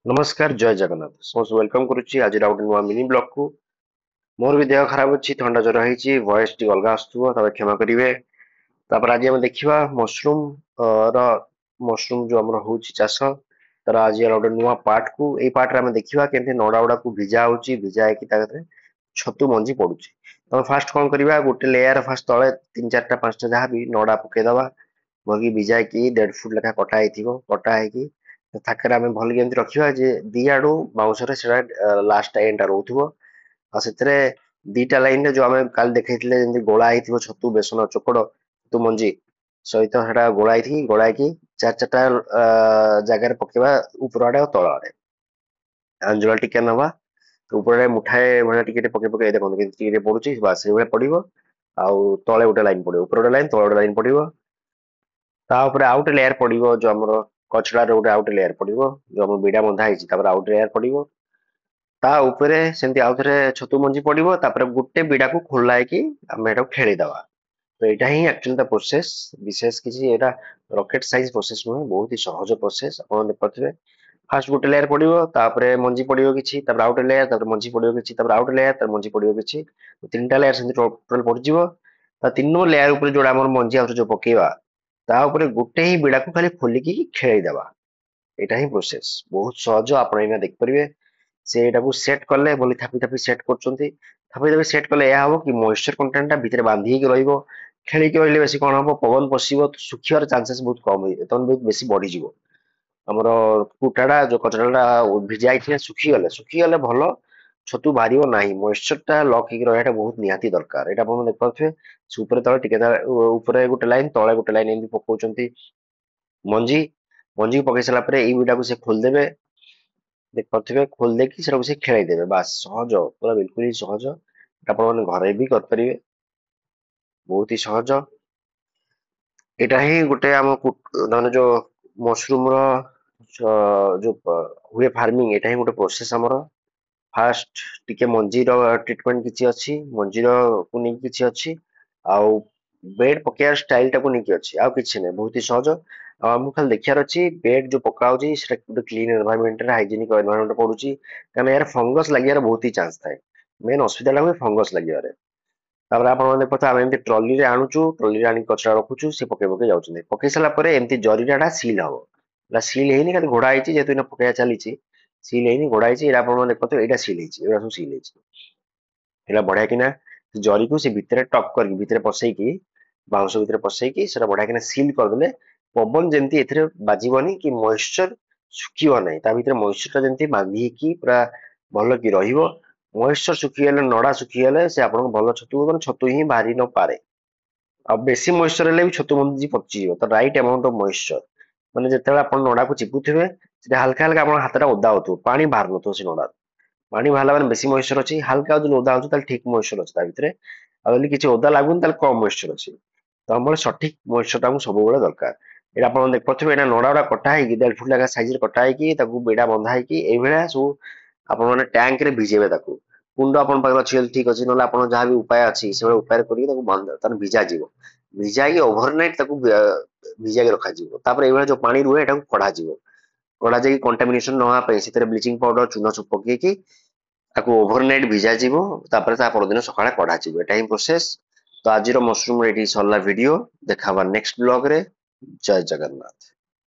नमस्कार जय जगन्नाथ समस्त वेलकम करुच्ची आज गोटे नुआ मिनी ब्लॉग को मोर भी देह खराब अच्छी ठंडा ज्वर है वॉइस टी अलग आसुव क्षमा करेंगे। आज आम देखा मसरूम र मसरूम जो आम हूँ चाष तार आज गोटे नुआ पार्ट को यही पार्ट आम देखा केमती नड़ा गुड़ा को भिजा हो भिजा छतु मंजी पड़ू। तब फास्ट कौन करवा गोटे लेयर फास्ट तले 3 4 5टा जहाँ भी नड़ा पकईदबा भगी भिजा कि 1.5 फुट लेखा कटा थाकरे आम भल केमती रखा दी आड़ू बाउंशरे लास्ट एंड रोथुव से दीटा लाइन जो आम काल देखते गोला छतु बेसन चोकड़ छतु मंजी सहित से गोलाई चार चार्टा जगार पकेबा ऊपर आड़े तल आड़े अंजुला टिके नवा तो ऊपर मुठाए भाया टिके पके पके देखते पड़ुची बास पड़ो आउ तले गोटे लाइन पड़ो ऊपर गोटे लाइन तले गोटे लाइन पड़ो तापर आउ गोटे लेयर पड़ो जो आमर कचड़ा गोटे आउ गोटे लेयर पड़ो जो आम बिड़ा बंधा है आउ गोटे लेयर पड़ो ता उपरे सेमती आउ थे छतु मंजी पड़ो गोटे बिड़ा को खोलाइकी आम खेलीदवा। तो यहाँ ही एक्चुअली प्रोसेस विशेष किसी एटा रॉकेट साइज प्रोसेस नुहे बहुत ही सहज प्रोसेस आप देखिए फास्ट गोटे लेयर पड़ो तापर मंजी पड़ो कि आउ गोटे लेयर मंजी पड़ो कि आउ गोटे लेयर मंजी पड़ो कि 3टा लेयर टोटल पड़ो 3 लेयर जो आम मंजी आ जो पकेवा ता उपरे गोटे ही बिड़ा को खाली खोलिकी खेलीदवा। यहाँ ही प्रोसेस बहुत सहज आप देखिपारे से सेट कले बोली थापी थापी सेट कर सेट कले यह हम कि मॉइस्चर कंटेंट भितर बांधी खेलिक रही बेस कौन हम पवन पशिव सुखार चांसेस बहुत कम हुए बहुत बेसी बढ़ीज आमर कुटाटा जो कचड़ा भिजाई सुखीगले भल छतु बाहर ना मॉइस्चर टा लक हो रहा बहुत निहाती दरकार यहाँ देखिए तले टिके ऊपर गोटे लाइन तले गोटे लाइन एमती पकाउं मंजी मंजी को पकई सारा बिड़ा को खोलदेवे देखिए खोलदेकी से खेलदेवे बास सहज पूरा बिल्कुल ही सहज आप घरे भी करें बहुत ही सहज। एटा ही गोटे आम मान जो मशरूम जो हुए फार्मिंग एटा ही गोटे प्रोसेस आमर फास्ट टिके मंजीर ट्रिटमेंट किसी अच्छी मंजीर को नहीं किसी अच्छी आउ बेड पकेयार स्टाइल टाको नहीं अच्छी आउ किसी नहीं बहुत ही सहज आमको खाली देखार अच्छी बेड जो पकाऊँगी क्लीन एनवायरमेंट हाइजेनिक एनवायरमेंट पड़ुची कारण यार फंगस लगे बहुत ही चांस थाए मेन असुविधा हुए फंगस लगे देखते आम एमती ट्रली रे आणुचु ट्रली आनी कचरा रखुचु से पके पके जाऊँ पके सारा एमती जरीटा सील हम सील है खाली घोड़ा जेहतु पकड़ा चली सील है घोड़ा देखते यहाँ सील सब सील है बढ़िया कि जरी को भितर टप कर भितर पसईकी बाउंश भितर पसईकी बढ़िया कि सील करदे पवन जमी बाजबनी कि मॉइस्चर सुखीब ना भर मॉइस्चर जमी बांधिकी पूरा भल कि मॉइस्चर सुखीगले नड़ा सुखीगले से आप भल छतु छतु ही बाहरी न पारे आ बेसी मॉइस्चर भी छतु मंजी पचिज तो राइट अमाउंट ऑफ मॉइस्चर माने जिते आप नड़ा को चिपुथे हल्का हल्का आप हाथ ओदा हो पानी बाहर नो से नड़ा पानी बाहर मैंने बेसी मॉइस्चर अच्छी हल्का जो ओदा हो ठीक मॉइस्चर अच्छी भितर आदि किसी ओदा लगुनि कम मॉइस्चर अच्छी तो आम सठिक मॉइस्चर सब दरकार ये आप देखिए यहाँ नड़ा गुड़ा कटा 1.5 फुट लगा सैज कटा बेड़ा बंधा सब आप टैंक रे भिजेबे कुंड आप ठीक अच्छे ना आप जहाँ भी उपाय अच्छी से उपाय कर भिजा भिजा ओभरनाइट भिजा रखा जो पानी रुहे कढ़ा कढ़ा जाए कंटामिनेशन ना से ब्लीचिंग पाउडर चूना सब पकईकी ओभरनाइट भिजा परदिन सका कढ़ा यहाँ ही प्रोसेस। तो आज मशरूम रेडी सरला वीडियो देखा नेक्स्ट ब्लॉग रे जय जगन्नाथ।